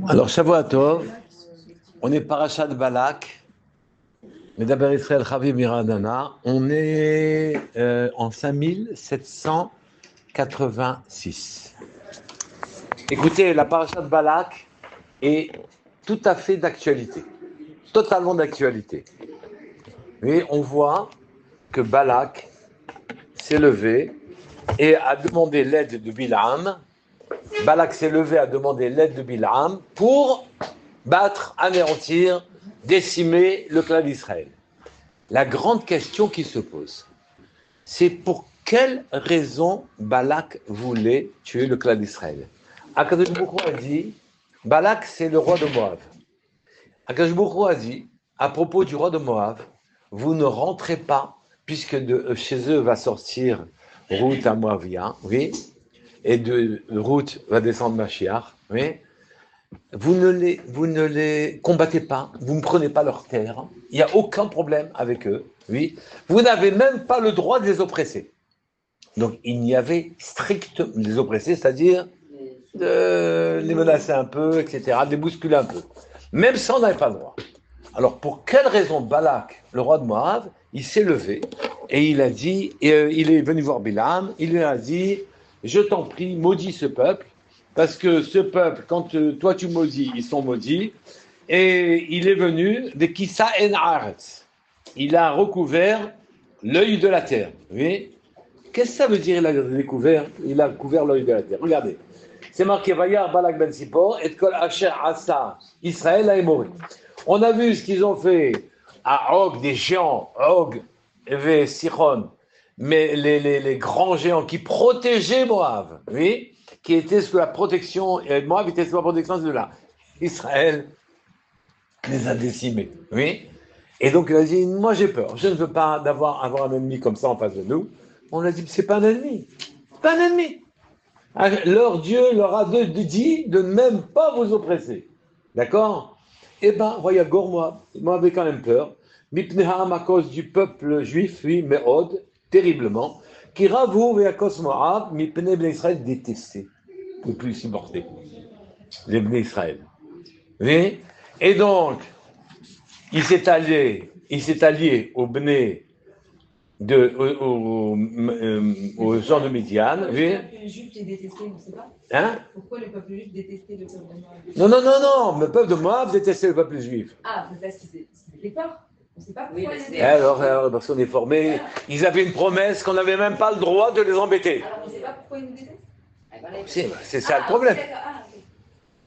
Alors, Shavua Tov, on est parachat de Balak, Medaber Israël Chaviv Miradana, on est en 5786. Écoutez, la parachat de Balak est tout à fait d'actualité, totalement d'actualité. Mais on voit que Balak s'est levé et a demandé l'aide de Bilam. Balak s'est levé à demander l'aide de Bilam pour battre, anéantir, décimer le clan d'Israël. La grande question qui se pose, c'est pour quelle raison Balak voulait tuer le clan d'Israël. Akadosh Baruch Hu a dit, Balak c'est le roi de Moab. Akadosh Baruch Hu a dit, à propos du roi de Moab, vous ne rentrez pas, puisque de chez eux va sortir Ruth à Moabia, oui, et de Ruth va descendre Mashiach, oui. Vous ne les combattez pas, vous ne prenez pas leurs terres, il n'y a aucun problème avec eux, oui. Vous n'avez même pas le droit de les oppresser. Donc il y avait strictement les oppresser, c'est-à-dire de les menacer un peu, etc., de les bousculer un peu. Même ça, on n'avait pas le droit. Alors pour quelle raison Balak, le roi de Moab, il s'est levé et il a dit, il est venu voir Bilam, il lui a dit, je t'en prie, maudis ce peuple, parce que ce peuple, quand toi tu maudis, ils sont maudits, et il est venu de Kissa en Aretz. Il a recouvert l'œil de la terre. Oui. Qu'est-ce que ça veut dire il a couvert l'œil de la terre. Regardez. C'est marqué Vayar Balak ben Sipor et Kol Asher Asa Israël a Émori. On a vu ce qu'ils ont fait à Og, des géants, Og et Sichon, mais les grands géants qui protégeaient Moab, oui, qui étaient sous la protection, et Moab était sous la protection de là. Israël les a décimés, oui. Et donc il a dit, moi j'ai peur, je ne veux pas avoir un ennemi comme ça en face de nous. On a dit, c'est pas un ennemi, c'est pas un ennemi. Leur Dieu leur a dit de ne même pas vous oppresser. D'accord? Eh bien, voyez, Moab avait quand même peur. Mipneham à cause du peuple juif, oui, mais Od, terriblement. Qui ravou et à cause Moab, Mipne ben Israël détesté, ne plus supporter les ben Israël. Oui? Et donc, il s'est allié aux Bné aux gens de Midian. Oui. Pourquoi le peuple juif est détesté, on ne sait pas. Hein? Pourquoi le peuple juif détestait le peuple de Moab? Non, le peuple de Moab détestait le peuple juif. Ah, parce qu'ils étaient peur. On ne sait pas pourquoi ils étaient alors, parce qu'on est formés, ils avaient une promesse qu'on n'avait même pas le droit de les embêter. Alors on ne sait pas pourquoi ils nous détestent. C'est ça le problème.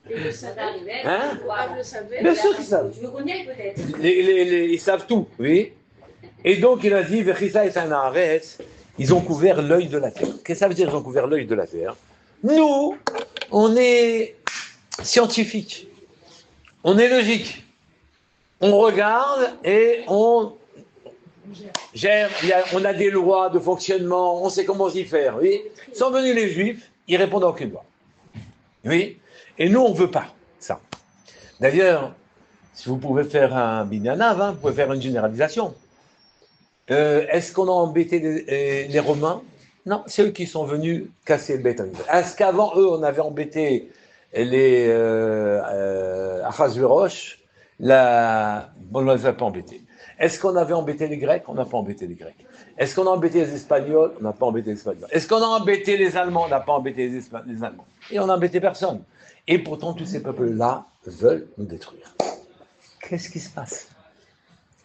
Et le savait. Hein? Le savait. Bien sûr qu'ils savent. Tu veux qu'on y aille peut-être? Ils savent tout, oui. Et donc il a dit, Vechisa et Sanaretz, ils ont couvert l'œil de la terre. Qu'est-ce que ça veut dire ils ont couvert l'œil de la terre? Nous, on est scientifique, on est logique. On regarde et on gère, on a des lois de fonctionnement, on sait comment s'y faire. Oui. Sont venus les Juifs, ils répondent à aucune loi. Oui. Et nous, on ne veut pas ça. D'ailleurs, si vous pouvez faire un binyanav, vous pouvez faire une généralisation. Est-ce qu'on a embêté les Romains? Non, c'est eux qui sont venus casser le Beth Amikdash. Est-ce qu'avant eux, on avait embêté les Achashverosh? On ne les a pas embêtés. Est-ce qu'on avait embêté les Grecs? On n'a pas embêté les Grecs. Est-ce qu'on a embêté les Espagnols? On n'a pas embêté les Espagnols. Est-ce qu'on a embêté les Allemands? On n'a pas embêté les Allemands. Et on n'a embêté personne. Et pourtant, tous ces peuples-là veulent nous détruire. Qu'est-ce qui se passe?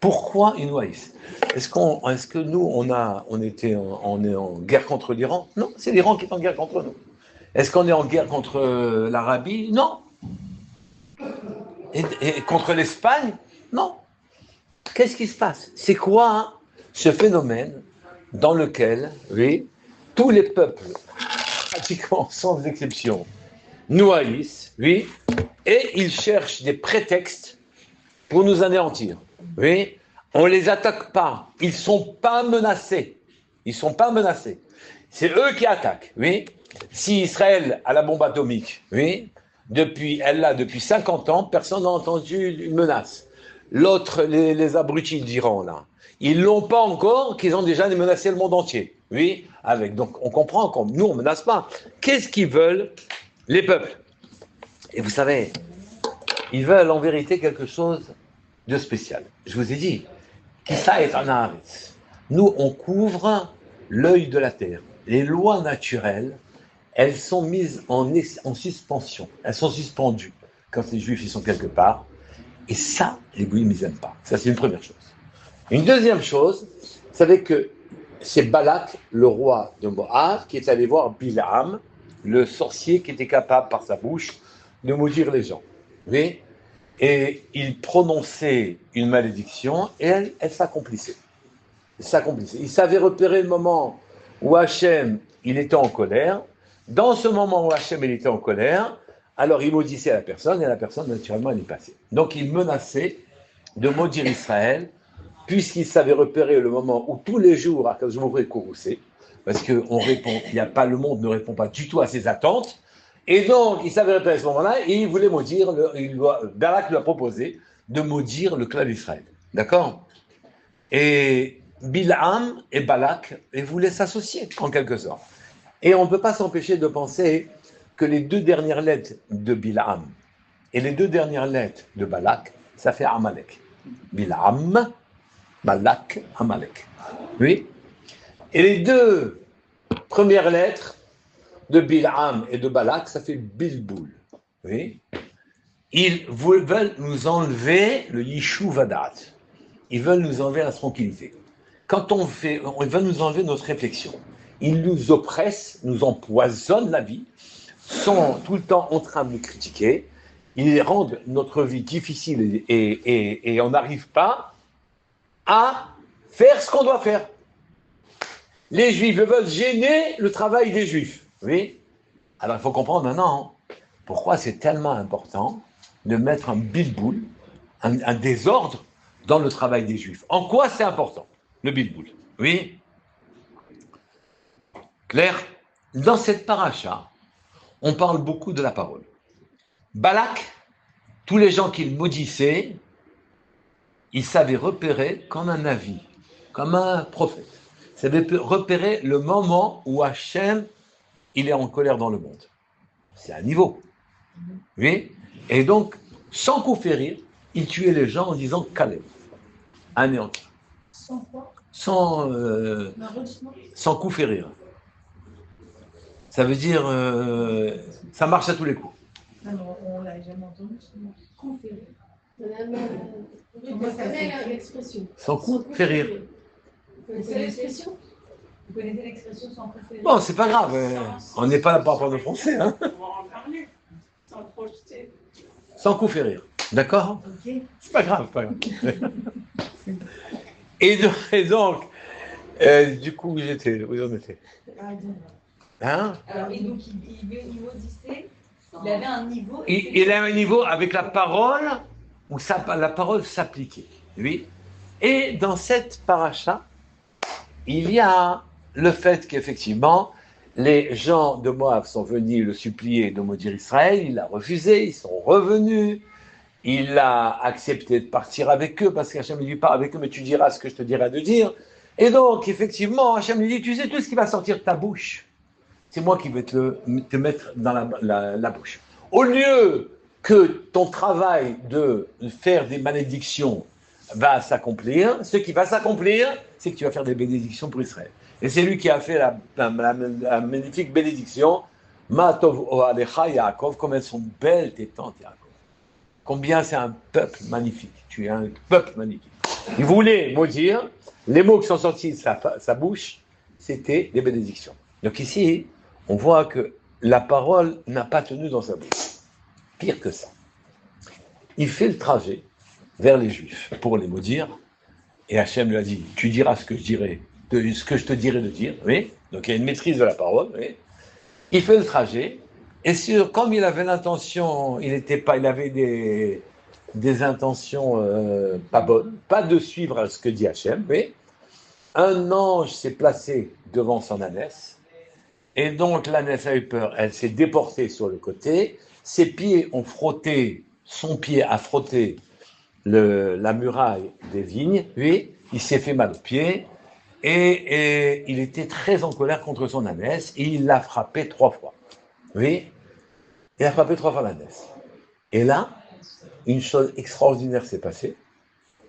Pourquoi ils nous haïssent? Est-ce que nous, on est en guerre contre l'Iran? Non, c'est l'Iran qui est en guerre contre nous. Est-ce qu'on est en guerre contre l'Arabie? Non. Et contre l'Espagne? Non. Qu'est-ce qui se passe? C'est quoi ce phénomène dans lequel, oui, tous les peuples, pratiquement sans exception, nous haïssent, oui, et ils cherchent des prétextes pour nous anéantir. Oui, on ne les attaque pas. Ils ne sont pas menacés. Ils ne sont pas menacés. C'est eux qui attaquent. Oui. Si Israël a la bombe atomique, oui, elle l'a depuis 50 ans, personne n'a entendu une menace. L'autre, les abrutis d'Iran, là, ils ne l'ont pas encore, qu'ils ont déjà menacé le monde entier. Oui, donc on comprend que nous, on ne menace pas. Qu'est-ce qu'ils veulent, les peuples? Et vous savez, ils veulent en vérité quelque chose de spécial. Je vous ai dit, Kissa est un haaretz. Nous, on couvre l'œil de la terre. Les lois naturelles, elles sont mises en suspension. Elles sont suspendues quand les Juifs ils sont quelque part. Et ça, les Goïms, ils n'aiment pas. Ça, c'est une première chose. Une deuxième chose, vous savez que c'est Balak, le roi de Moab, qui est allé voir Bilam, le sorcier qui était capable, par sa bouche, de maudire les gens. Vous voyez ? Et il prononçait une malédiction et elle s'accomplissait. Il savait repérer le moment où Hachem, il était en colère. Dans ce moment où Hachem, il était en colère, alors il maudissait la personne et la personne, naturellement, elle est passée. Donc il menaçait de maudire Israël, puisqu'il savait repérer le moment où tous les jours, à cause de courroucé, parce que le monde ne répond pas du tout à ses attentes. Et donc, il savait repérer ce moment-là et il voulait maudire, Barak lui a proposé de maudire le clan d'Israël. D'accord ? Et Bilham et Balak voulaient s'associer, en quelque sorte. Et on ne peut pas s'empêcher de penser que les deux dernières lettres de Bilham et les deux dernières lettres de Balak, ça fait Amalek. Bilham, Balak, Amalek. Oui ? Et les deux premières lettres de Bilham et de Balak, ça fait Bilboul. Oui. Ils veulent nous enlever le Yishuv Hadat. Ils veulent nous enlever la tranquillité. Ils veulent nous enlever notre réflexion. Ils nous oppressent, nous empoisonnent la vie, sont tout le temps en train de nous critiquer. Ils rendent notre vie difficile et on n'arrive pas à faire ce qu'on doit faire. Les Juifs veulent gêner le travail des Juifs. Oui. Alors il faut comprendre maintenant pourquoi c'est tellement important de mettre un bilboul, un désordre dans le travail des Juifs. En quoi c'est important, le bilboul ? Oui. Claire, dans cette paracha, on parle beaucoup de la parole. Balak, tous les gens qu'il maudissait, il savait repérer comme un navi, comme un prophète. Il savait repérer le moment où Hachem, il est en colère dans le monde. C'est un niveau. Oui. Et donc, sans coup férir, il tuait les gens en disant Caleb. Anéantir. Sans quoi ? Sans coup férir. Ça veut dire, ça marche à tous les coups. Non, on l'a jamais entendu. Coup férir. Comment ça s'appelle l'expression ? Sans coup férir. Vous connaissez l'expression ? Vous connaissez l'expression sans coup férir ? Bon, c'est pas grave. On n'est pas là pour apprendre le français. Hein. On va en parler. Sans projeter. Sans coup férir. D'accord ? Ok. C'est pas grave, pas grave. Et donc, du coup, où on était ? Hein ? Alors, et donc, il maudissait, il avait un niveau. Il a un niveau avec la parole, où la parole s'appliquait. Oui. Et dans cette paracha, il y a le fait qu'effectivement, les gens de Moab sont venus le supplier de maudire Israël, il a refusé, ils sont revenus, il a accepté de partir avec eux, parce qu'Hachem lui dit, pars avec eux, mais tu diras ce que je te dirai de dire. Et donc, effectivement, Hachem lui dit, tu sais tout ce qui va sortir de ta bouche, c'est moi qui vais te mettre dans la bouche. Au lieu que ton travail de faire des malédictions va s'accomplir, ce qui va s'accomplir, c'est que tu vas faire des bénédictions pour Israël. Et c'est lui qui a fait la magnifique bénédiction, Ma tov oalecha Yaakov, comme elles sont belles tes tentes Yaakov. Combien c'est un peuple magnifique. Tu es un peuple magnifique. Il voulait maudire, les mots qui sont sortis de sa bouche, c'était des bénédictions. Donc ici, on voit que la parole n'a pas tenu dans sa bouche. Pire que ça. Il fait le trajet vers les Juifs pour les maudire, et Hachem lui a dit, tu diras ce que je te dirai de dire, oui. Donc il y a une maîtrise de la parole, oui. Il fait le trajet, et comme il avait l'intention, il avait des intentions pas bonnes, pas de suivre ce que dit Hachem, oui. Un ange s'est placé devant son ânesse, et donc l'ânesse a eu peur, elle s'est déportée sur le côté, ses pieds ont frotté, son pied a frotté la muraille des vignes, oui, il s'est fait mal aux pieds, et il était très en colère contre son ânesse, et il l'a frappé 3 fois. Oui, il a frappé 3 fois l'ânesse. Et là, une chose extraordinaire s'est passée.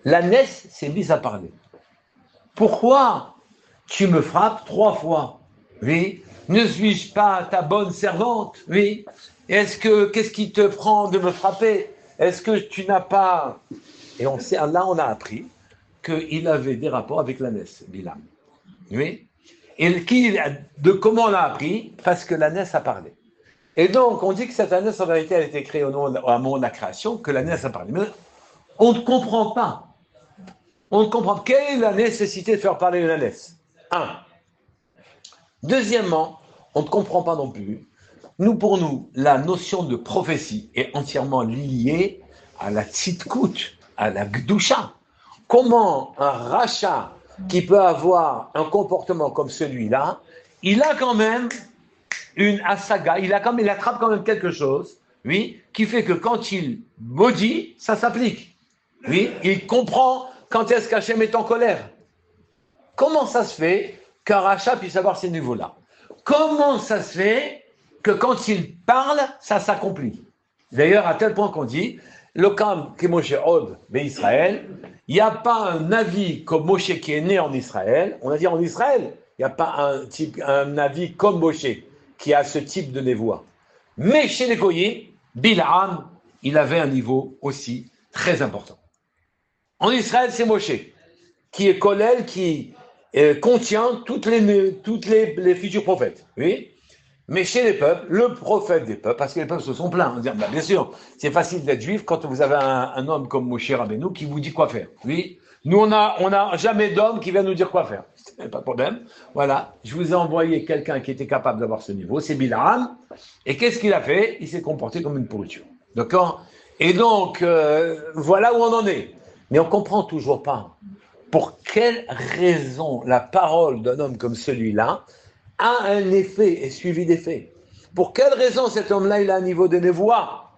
L'ânesse s'est mise à parler. Pourquoi tu me frappes 3 fois? Oui. Ne suis-je pas ta bonne servante? Oui. Qu'est-ce qui te prend de me frapper? Est-ce que tu n'as pas... Et là, on a appris qu'il avait des rapports avec l'ânesse, Bilam. Oui. Et comment on l'a appris? Parce que l'ânesse a parlé. Et donc, on dit que cette ânesse, en vérité, elle a été créée au moment de la création, que l'ânesse a parlé. Mais on ne comprend pas. On ne comprend pas. Quelle est la nécessité de faire parler une ânesse? Un. Deuxièmement, on ne comprend pas non plus. Pour nous, la notion de prophétie est entièrement liée à la tzidkout, à la gdusha. Comment un rachat qui peut avoir un comportement comme celui-là, il a quand même une asaga, il attrape quand même quelque chose, oui, qui fait que quand il maudit, ça s'applique. Oui, il comprend quand est-ce qu'Hachem est en colère. Comment ça se fait qu'un rachat puisse avoir ces niveaux-là? Comment ça se fait que quand il parle, ça s'accomplit? D'ailleurs, à tel point qu'on dit, Lokam qui Moshe Od Israël, il n'y a pas un avis comme Moshe qui est né en Israël. On a dit en Israël, il n'y a pas un avis comme Moshe qui a ce type de névoie. Mais chez les Goyim, Bil'am, il avait un niveau aussi très important. En Israël, c'est Moshe, qui est Kolel, qui contient toutes les futurs prophètes. Oui. Mais chez les peuples, le prophète des peuples, parce que les peuples se sont plaints, on dit, bien sûr, c'est facile d'être juif quand vous avez un homme comme Moshe Rabbeinu qui vous dit quoi faire. Oui. Nous, on a jamais d'homme qui vient nous dire quoi faire. Pas de problème. Voilà. Je vous ai envoyé quelqu'un qui était capable d'avoir ce niveau, c'est Bil'am. Et qu'est-ce qu'il a fait? Il s'est comporté comme une pourriture. D'accord? Et donc, voilà où on en est. Mais on ne comprend toujours pas pour quelle raison la parole d'un homme comme celui-là a un effet et suivi d'effet. Pour quelle raison cet homme-là, il a un niveau de névoie?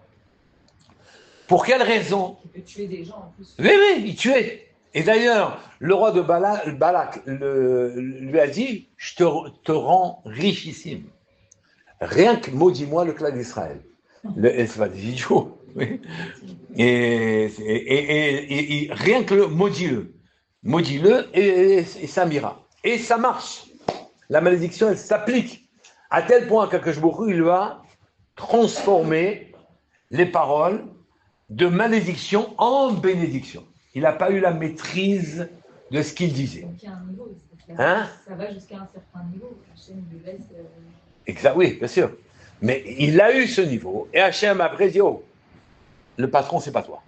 Pour quelle raison? Il peut tuer des gens en plus. Oui, il tuait. Et d'ailleurs, le roi de Balak lui a dit, je te rends richissime. Rien que maudis-moi le clan d'Israël. C'est pas des idiots. Oui. Et rien que maudis-le et ça m'ira. Et ça marche. La malédiction, elle s'applique. À tel point qu'Akadosh Baruch Hu, il va transformer les paroles de malédiction en bénédiction. Il n'a pas eu la maîtrise de ce qu'il disait. Donc il y a un niveau, hein? Ça va jusqu'à un certain niveau. Hachem lui laisse. Exact, oui, bien sûr. Mais il a eu ce niveau. Et Hachem après dit, oh, le patron, c'est pas toi.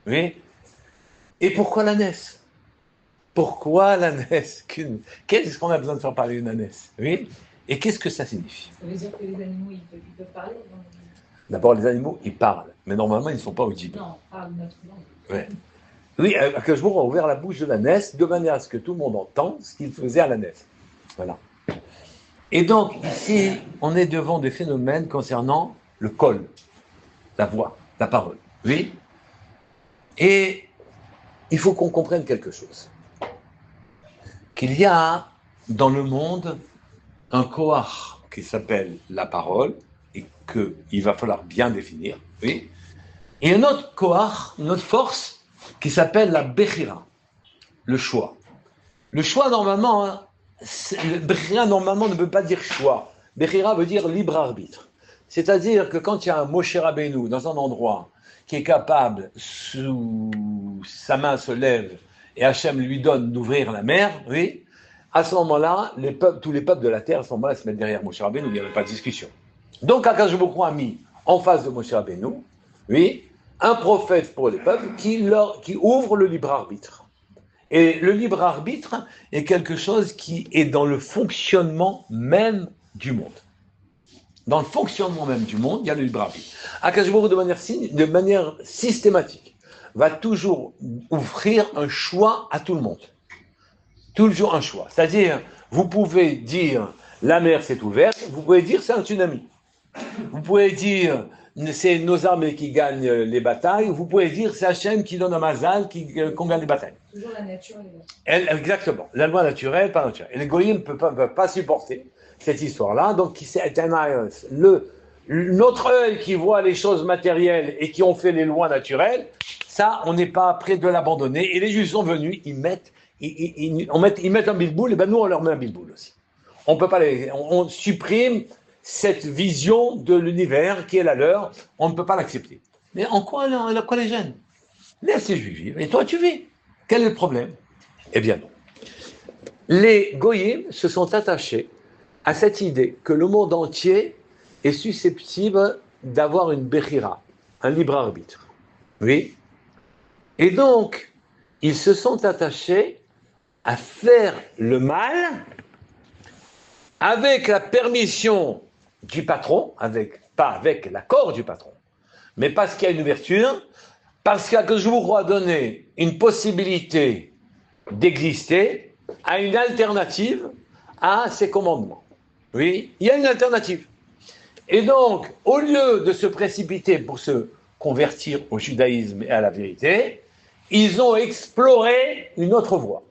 Oui. Et pourquoi l'ânesse? Pourquoi l'ânesse? Qu'est-ce qu'on a besoin de faire parler une ânesse? Oui. Et qu'est-ce que ça signifie? Ça veut dire que les animaux, ils peuvent parler. D'abord, les animaux, ils parlent. Mais normalement, ils ne sont pas audibles. Non, ils parlent notre langue. Ouais. Oui, Akadosh Baruch Hu a ouvert la bouche de l'ânesse de manière à ce que tout le monde entende ce qu'il faisait à l'ânesse. Voilà. Et donc, ici, on est devant des phénomènes concernant le col, la voix, la parole. Oui. Et il faut qu'on comprenne quelque chose. Qu'il y a dans le monde un koach qui s'appelle la parole et qu'il va falloir bien définir. Oui. Et un autre koach, une autre force qui s'appelle la bechira, le choix. Le choix, normalement, bechira, normalement, ne veut pas dire choix. Bechira veut dire libre arbitre. C'est-à-dire que quand il y a un Moshe Rabbeinu dans un endroit qui est capable, sous sa main se lève et Hachem lui donne d'ouvrir la mer, oui, à ce moment-là, tous les peuples de la terre, à ce moment-là, se mettent derrière Moshe Rabbeinu, il n'y avait pas de discussion. Donc, Akadosh Baruch Hu a mis en face de Moshe Rabbeinu, oui, un prophète pour les peuples qui ouvre le libre arbitre. Et le libre arbitre est quelque chose qui est dans le fonctionnement même du monde. Dans le fonctionnement même du monde, il y a le libre arbitre. Akadosh Baruch Hu, de manière systématique, va toujours offrir un choix à tout le monde. Toujours un choix. C'est-à-dire, vous pouvez dire la mer s'est ouverte, vous pouvez dire c'est un tsunami. Vous pouvez dire c'est nos armées qui gagnent les batailles, vous pouvez dire c'est Hachem qui donne un mazal qu'on gagne les batailles. Toujours la nature et la exactement. La loi naturelle, pas naturelle. Et les goyim ne peuvent pas supporter cette histoire-là. Donc, Notre œil qui voit les choses matérielles et qui ont fait les lois naturelles, ça, on n'est pas prêt de l'abandonner. Et les Juifs sont venus, ils mettent un bilboul, et ben nous, on leur met un bilboul aussi. On peut pas on supprime cette vision de l'univers qui est la leur, on ne peut pas l'accepter. Mais en quoi les gêne? Laisse les Juifs vivre, et toi tu vis. Quel est le problème? Eh bien non. Les Goyim se sont attachés à cette idée que le monde entier est susceptible d'avoir une Bechira, un libre arbitre. Oui. Et donc, ils se sont attachés à faire le mal avec la permission du patron, pas avec l'accord du patron, mais parce qu'il y a une ouverture, parce qu'Akadosh a donné une possibilité d'exister à une alternative à ces commandements. Oui, il y a une alternative. Et donc, au lieu de se précipiter pour se convertir au judaïsme et à la vérité, ils ont exploré une autre voie.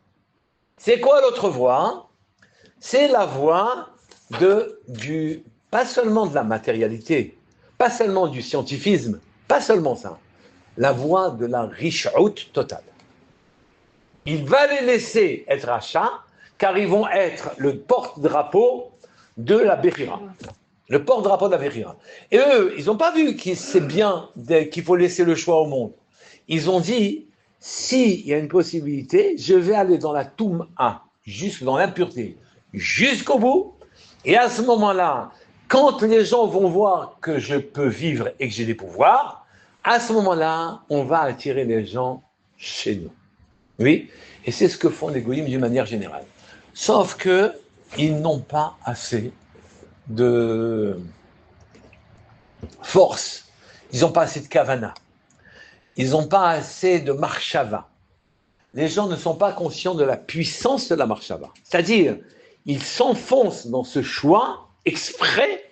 C'est quoi l'autre voie? C'est la voie pas seulement de la matérialité, pas seulement du scientifisme, pas seulement ça, la voie de la rish'out totale. Il va les laisser être achats, car ils vont être le porte-drapeau de la Bechira. Le porte-drapeau de la Bechira. Et eux, ils n'ont pas vu que c'est bien qu'il faut laisser le choix au monde. Ils ont dit, s'il y a une possibilité, je vais aller dans la Toum'a, juste dans l'impureté, jusqu'au bout. Et à ce moment-là, quand les gens vont voir que je peux vivre et que j'ai des pouvoirs, à ce moment-là, on va attirer les gens chez nous. Oui, et c'est ce que font les goïms d'une manière générale. Sauf que ils n'ont pas assez de force, ils n'ont pas assez de kavana, ils n'ont pas assez de marshava. Les gens ne sont pas conscients de la puissance de la marshava. C'est-à-dire, ils s'enfoncent dans ce choix exprès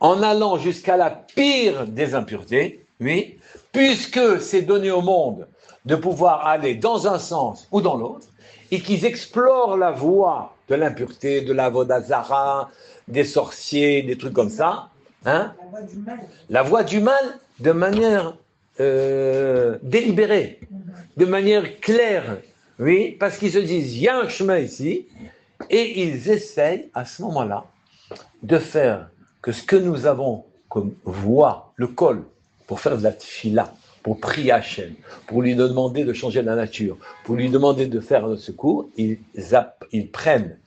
en allant jusqu'à la pire des impuretés, oui, puisque c'est donné au monde de pouvoir aller dans un sens ou dans l'autre, et qu'ils explorent la voie de l'impureté, de la vodazara, des sorciers, des trucs comme ça, hein, La voie du mal. La voie du mal de manière délibérée, de manière claire, oui, parce qu'ils se disent, il y a un chemin ici, et ils essayent à ce moment-là de faire que ce que nous avons comme voie, le col, pour faire de la tfila, pour prier Hachem, pour lui demander de changer la nature, pour lui demander de faire un secours, ils prennent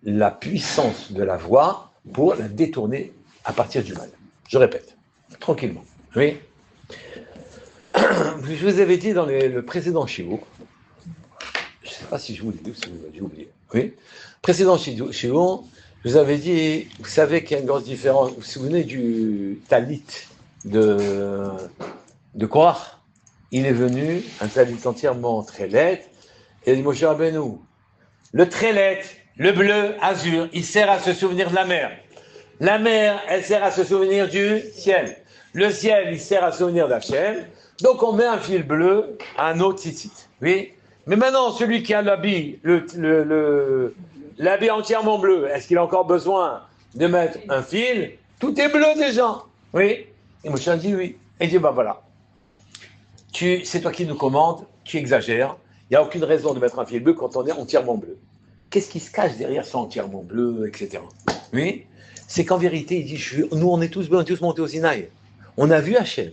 la puissance de la voix pour la détourner à partir du mal. Je répète, tranquillement. Oui. Je vous avais dit dans le précédent shiur, je ne sais pas si je vous l'ai dit ou si j'ai oublié. Oui. Précédent shiur, je vous avais dit, vous savez qu'il y a une grosse différence. Vous vous souvenez du talit de Korach? Il est venu, un talit entièrement trélet, et il a dit, Moshe Rabbeinu, le trélet, le bleu, azur, il sert à se souvenir de la mer. La mer, elle sert à se souvenir du ciel. Le ciel, il sert à se souvenir d'Hachem. Donc on met un fil bleu à un autre tzitzit. Oui. Mais maintenant, celui qui a l'habit, l'habit entièrement bleu, est-ce qu'il a encore besoin de mettre un fil? Tout est bleu déjà. Oui. Et Moshe a dit oui. Et il dit, voilà. C'est toi qui nous commandes, tu exagères. Il n'y a aucune raison de mettre un fil bleu quand on est entièrement bleu. Qu'est-ce qui se cache derrière ça entièrement bleu, etc. Oui. C'est qu'en vérité, il dit, nous on est tous bleus, on est tous montés au Sinaï. On a vu Hachem.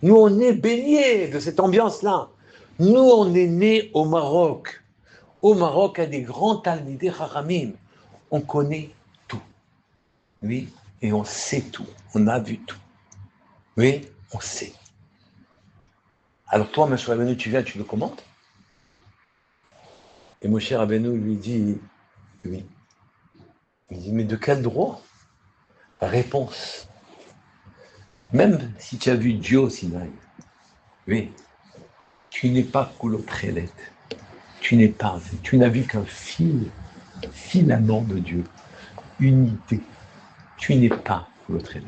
Nous on est baignés de cette ambiance-là. Nous on est nés au Maroc. Au Maroc, à des grands talmidei haramim. On connaît tout. Oui. Et on sait tout. On a vu tout. Oui. On sait. Alors toi, Moshe Rabbeinu, tu viens, tu le commandes? Et Moshe Rabbeinu lui dit, oui. Il dit, mais de quel droit? Réponse. Même si tu as vu Dieu au Sinaï, oui, tu n'es pas Koulotrelet. Tu n'as vu qu'un filament de Dieu. Unité. Tu n'es pas Koulotrelet.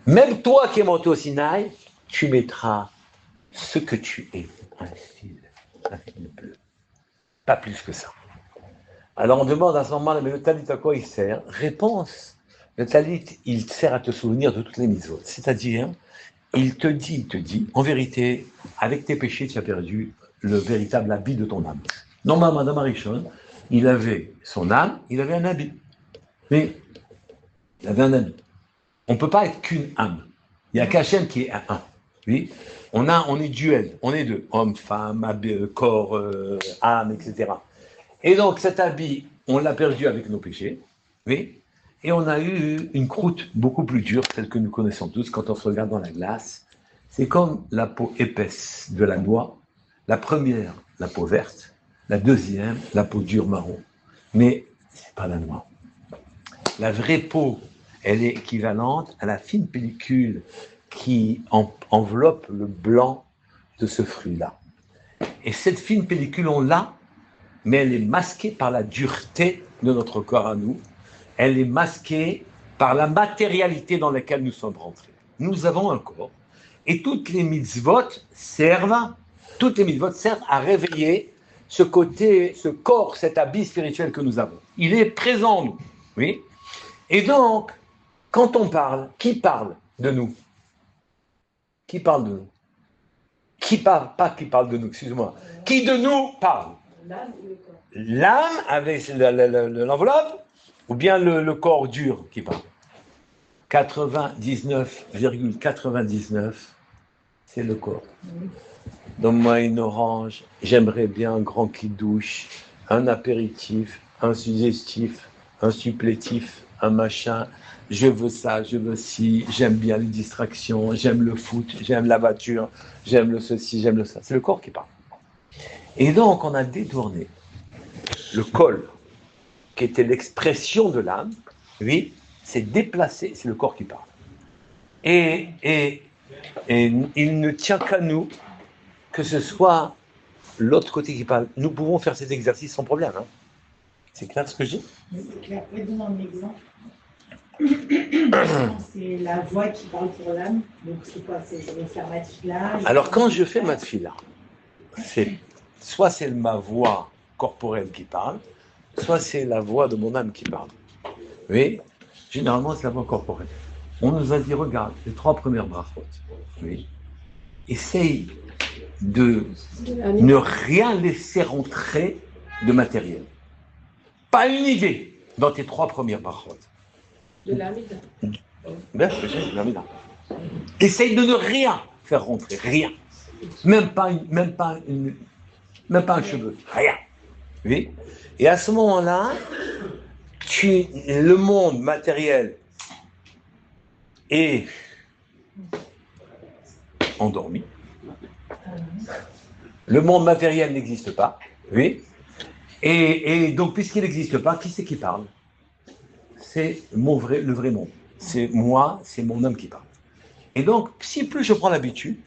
Même toi qui es monté au Sinaï, tu mettras ce que tu es, un fil bleu. Pas plus que ça. Alors on demande à ce moment-là, mais le talit à quoi il sert? Réponse. Le talit, il sert à te souvenir de toutes les mitzvot. C'est-à-dire, il te dit, en vérité, avec tes péchés, tu as perdu le véritable habit de ton âme. Normalement, Adam Arishon, il avait son âme, il avait un habit. Mais il avait un habit. On ne peut pas être qu'une âme. Il n'y a qu'Hachem qui est un. Oui. On est duel, on est deux, homme, femme, corps, âme, etc. Et donc cet habit, on l'a perdu avec nos péchés, oui. Et on a eu une croûte beaucoup plus dure, celle que nous connaissons tous quand on se regarde dans la glace. C'est comme la peau épaisse de la noix. La première, la peau verte. La deuxième, la peau dure marron. Mais c'est pas la noix. La vraie peau, elle est équivalente à la fine pellicule qui enveloppe le blanc de ce fruit-là. Et cette fine pellicule, on l'a, mais elle est masquée par la dureté de notre corps à nous. Elle est masquée par la matérialité dans laquelle nous sommes rentrés. Nous avons un corps, et toutes les mitzvot servent à réveiller ce côté, ce corps, cet habit spirituel que nous avons. Il est présent en nous, oui. Et donc, quand on parle, qui parle de nous? Qui parle de nous? Qui parle? Pas qui parle de nous, excuse-moi. Qui de nous parle? L'âme ou le corps? L'âme avec l'enveloppe ou bien le corps dur qui parle? 99,99, c'est le corps. Donne-moi une orange, j'aimerais bien un grand kidouche, un apéritif, un suggestif, un supplétif, un machin. Je veux ça, je veux ci, j'aime bien les distractions, j'aime le foot, j'aime la voiture, j'aime le ceci, j'aime le ça. C'est le corps qui parle. Et donc, on a détourné le col, qui était l'expression de l'âme, oui, c'est déplacé, c'est le corps qui parle. Et il ne tient qu'à nous que ce soit l'autre côté qui parle. Nous pouvons faire cet exercice sans problème. Hein. C'est clair ce que je dis? C'est clair. Donne un exemple. C'est la voix qui parle pour l'âme. Donc c'est quoi? C'est faire ma tefila. Alors quand je fais ma tefila, soit c'est ma voix corporelle qui parle, soit c'est la voix de mon âme qui parle. Oui, généralement c'est la voix corporelle. On nous a dit, regarde, les 3 premières brachot. Oui. Essaye de ne rien laisser rentrer de matériel. Pas une idée dans tes 3 premières brachot. De l'amida. Ben, c'est l'amida. Essaye de ne rien faire rentrer, rien. Même pas un cheveu, rien. Oui. Et à ce moment-là, le monde matériel est endormi. Le monde matériel n'existe pas, oui. Et donc, puisqu'il n'existe pas, qui c'est qui parle? C'est le vrai monde. C'est moi, c'est mon âme qui parle. Et donc, si plus je prends l'habitude,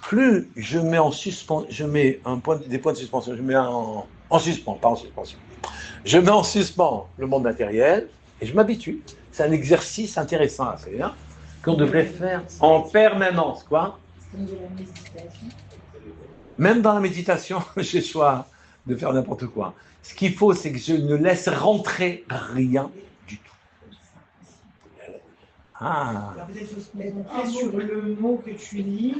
plus je mets en suspens, je mets des points de suspension, je mets en suspens, pas en suspension. Je mets en suspens le monde matériel et je m'habitue. C'est un exercice intéressant à faire qu'on devrait faire en permanence, quoi. C'est comme de la méditation. Même dans la méditation, j'ai le choix de faire n'importe quoi. Ce qu'il faut, c'est que je ne laisse rentrer rien du tout. Ah. Alors peut-être faut se concentrer sur le mot que tu lis.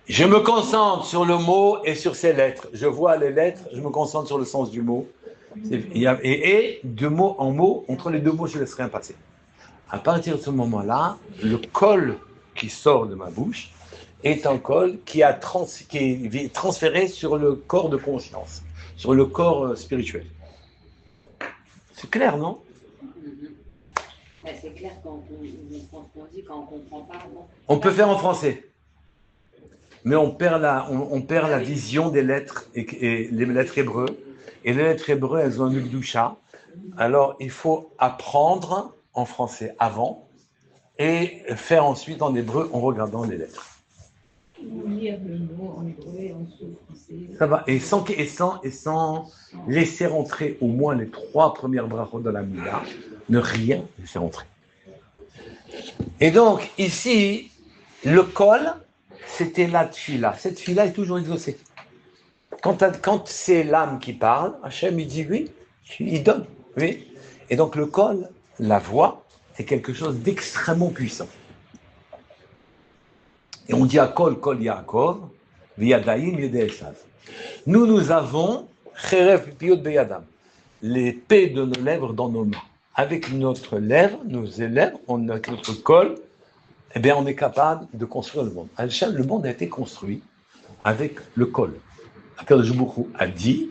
Je me concentre sur le mot et sur ses lettres. Je vois les lettres, je me concentre sur le sens du mot. Et de mot en mot, entre les deux mots, je laisse rien passer. À partir de ce moment-là, le col qui sort de ma bouche est un col qui est transféré sur le corps de conscience, sur le corps spirituel. C'est clair, non? C'est clair quand on dit, quand on comprend pas. Non. On peut faire en français, mais on perd la vision des lettres et les lettres hébreues. Et les lettres hébreues, elles ont un ukdusha. Alors, il faut apprendre en français avant et faire ensuite en hébreu en regardant les lettres. Ou lire le mot en hébreu et en français. Ça va. Et sans laisser rentrer au moins les 3 premières brachot de la Mila, ne rien laisser rentrer. Et donc, ici, le col, c'était la tfila. Cette tfila est toujours exaucée. Quand c'est l'âme qui parle, Hachem, il dit oui, il donne. Oui. Et donc, le col, la voix, c'est quelque chose d'extrêmement puissant. Et on dit à Kol Yaakov, V'yadaim Yedei Esav. Nous avons Cheref Piot Beyadam, l'épée de nos lèvres dans nos mains. Avec notre lèvre, nos lèvres, avec notre col, eh bien, on est capable de construire le monde. Le monde a été construit avec le col. Akadosh Baruch Hu a dit,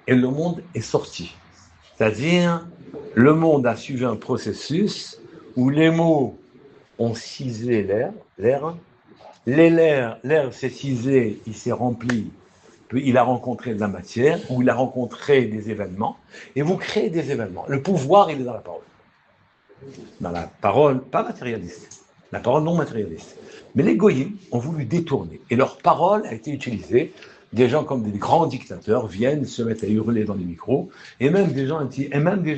et le monde est sorti. C'est-à-dire, le monde a suivi un processus où les mots ont ciselé l'air. L'air s'est ciselé, il s'est rempli, puis il a rencontré de la matière, ou il a rencontré des événements, et vous créez des événements. Le pouvoir, il est dans la parole. Dans la parole, pas matérialiste, la parole non matérialiste. Mais les goyim ont voulu détourner, et leur parole a été utilisée. Des gens comme des grands dictateurs viennent se mettre à hurler dans les micros, et même des gens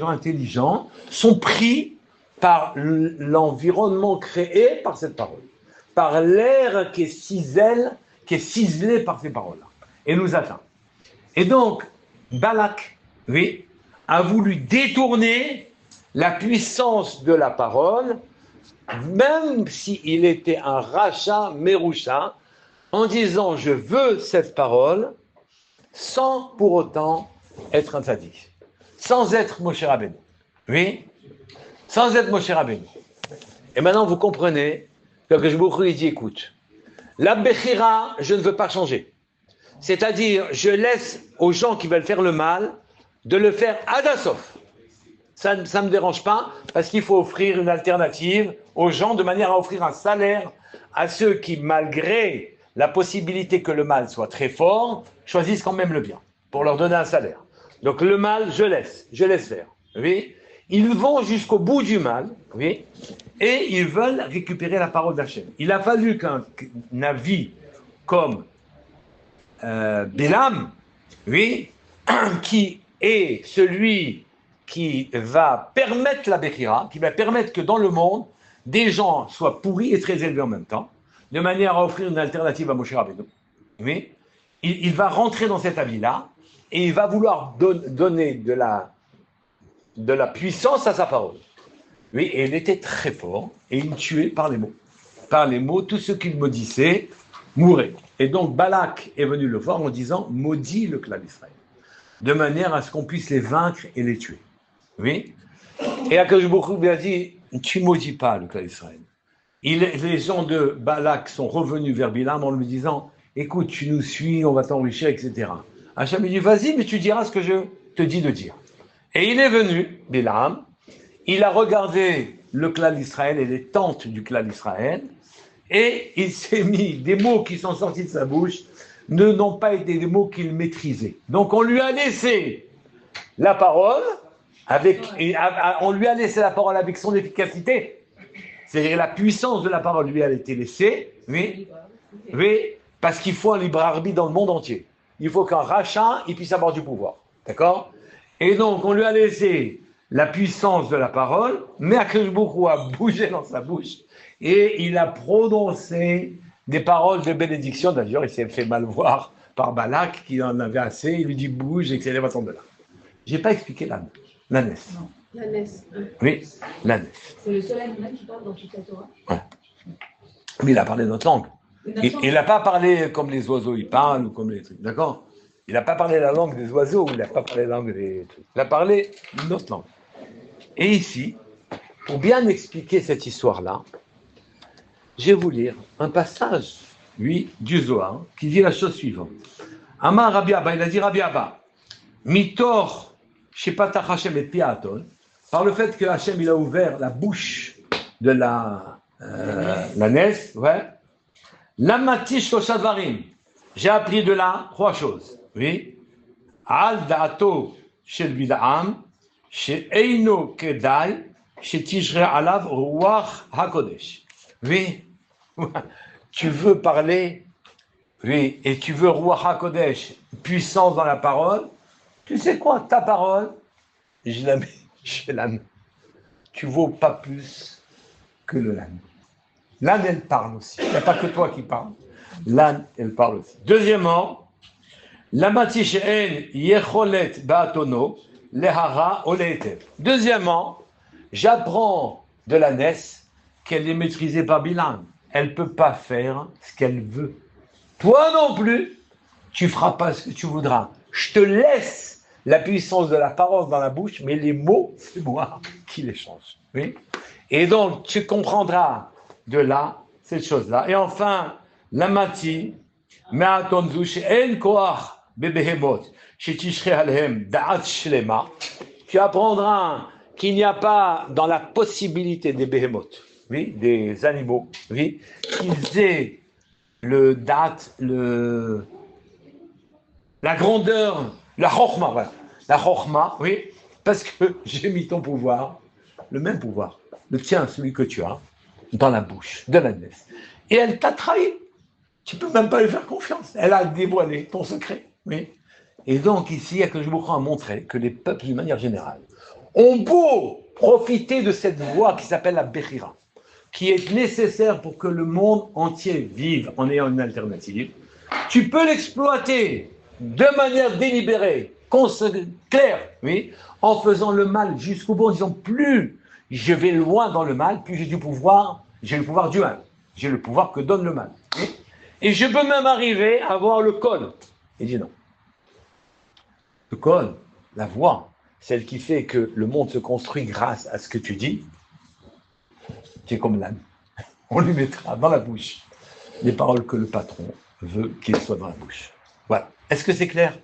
intelligents sont pris par l'environnement créé par cette parole, par l'air qui est ciselé par ces paroles-là, et nous atteint. Et donc, Balak, oui, a voulu détourner la puissance de la parole, même s'il était un rachat méroucha, en disant « je veux cette parole » sans pour autant être un tzaddik, sans être Moshe Rabbeinu. Oui, sans être Moshe Rabbeinu. Et maintenant, vous comprenez que je vous dit « écoute, la Bechira, je ne veux pas changer. C'est-à-dire, je laisse aux gens qui veulent faire le mal de le faire ad assof. Ça ne me dérange pas, parce qu'il faut offrir une alternative aux gens de manière à offrir un salaire à ceux qui, malgré la possibilité que le mal soit très fort, choisissent quand même le bien, pour leur donner un salaire. Donc le mal, je laisse faire. Oui, ils vont jusqu'au bout du mal, oui, et ils veulent récupérer la parole d'Hachem. Il a fallu qu'un avis comme Bilam, oui, qui est celui qui va permettre la Bechira, qui va permettre que dans le monde, des gens soient pourris et très élevés en même temps, de manière à offrir une alternative à Moshe Rabbeinu. Oui, il va rentrer dans cet avis-là et il va vouloir donner de la puissance à sa parole. Oui, et il était très fort et il tuait par les mots. Par les mots, tout ce qu'il maudissait mourait. Et donc Balak est venu le voir en disant « maudit le clan d'Israël » de manière à ce qu'on puisse les vaincre et les tuer. Oui, et Akadosh Baruch Hu a dit « tu maudis pas le clan d'Israël ». Les gens de Balak sont revenus vers Bilam en lui disant « écoute, tu nous suis, on va t'enrichir, etc. » Hachem lui dit « vas-y, mais tu diras ce que je te dis de dire. » Et il est venu, Bilam, il a regardé le clan d'Israël et les tentes du clan d'Israël, et il s'est mis, des mots qui sont sortis de sa bouche n'ont pas été des mots qu'il maîtrisait. Donc on lui a laissé la parole, on lui a laissé la parole avec son efficacité. C'est-à-dire la puissance de la parole lui a été laissée, oui, parce qu'il faut un libre arbitre dans le monde entier. Il faut qu'un rachat, il puisse avoir du pouvoir, d'accord? Et donc, on lui a laissé la puissance de la parole, mais Akadosh Baruch Hu a bougé dans sa bouche, et il a prononcé des paroles de bénédiction. D'ailleurs, il s'est fait mal voir par Balak, qui en avait assez, il lui dit bouge, et que c'est de là. Je n'ai pas expliqué l'âne, l'ânesse. L'ânesse. Oui, l'ânesse. C'est le seul animal qui parle dans toute la Torah. Ouais. Mais il a parlé notre langue. Il n'a pas parlé comme les oiseaux, ils parlent, ou comme les trucs, d'accord? Il n'a pas parlé la langue des oiseaux, il n'a pas parlé la langue des trucs. Il a parlé notre langue. Et ici, pour bien expliquer cette histoire-là, je vais vous lire un passage, lui, du Zohar, qui dit la chose suivante. Amar Rabbi Abba, il a dit Rabbi Abba, Mitor, Shepatach Hashem et Piaton, par le fait que Hashem il a ouvert la bouche de la l'ânesse, ouais. Lamatish Toshadvarim, j'ai appris de là 3 choses, oui. Al da'ato shel Bilaam, she'eino kedai, she'tishre alav ruach hakodesh. Oui, tu veux parler, oui, et tu veux ruach hakodesh, puissance dans la parole. Tu sais quoi, ta parole, je la mets chez l'âne. Tu vaux pas plus que le l'âne. L'âne, elle parle aussi. Il n'y a pas que toi qui parles. L'âne, elle parle aussi. Deuxièmement, la matishen yecholet ba'atono lehara oletev. Deuxièmement, j'apprends de l'ânesse qu'elle est maîtrisée par Bilam. Elle ne peut pas faire ce qu'elle veut. Toi non plus, tu ne feras pas ce que tu voudras. Je te laisse la puissance de la parole dans la bouche, mais les mots, c'est moi qui les change. Oui. Et donc, tu comprendras de là, cette chose-là. Et enfin, la mati, tu apprendras qu'il n'y a pas dans la possibilité des behemoths, oui, des animaux, oui, qu'ils aient le date, la grandeur, la chokhma, voilà. La chokhma, oui, parce que j'ai mis ton pouvoir, le même pouvoir, le tien, celui que tu as, dans la bouche de l'ânesse. Et elle t'a trahi. Tu ne peux même pas lui faire confiance. Elle a dévoilé ton secret, oui. Et donc ici, Akadosh Baruch Hu a montré que les peuples, d'une manière générale, ont beau profiter de cette voie qui s'appelle la Bechira, qui est nécessaire pour que le monde entier vive en ayant une alternative. Tu peux l'exploiter de manière délibérée, claire, oui, en faisant le mal jusqu'au bout, en disant plus je vais loin dans le mal, plus j'ai le pouvoir du mal. J'ai le pouvoir que donne le mal. Oui. Et je peux même arriver à avoir le code. Il dit non. Le code, la voie, celle qui fait que le monde se construit grâce à ce que tu dis, tu es comme l'âne. On lui mettra dans la bouche les paroles que le patron veut qu'il soit dans la bouche. Voilà. Est-ce que c'est clair ?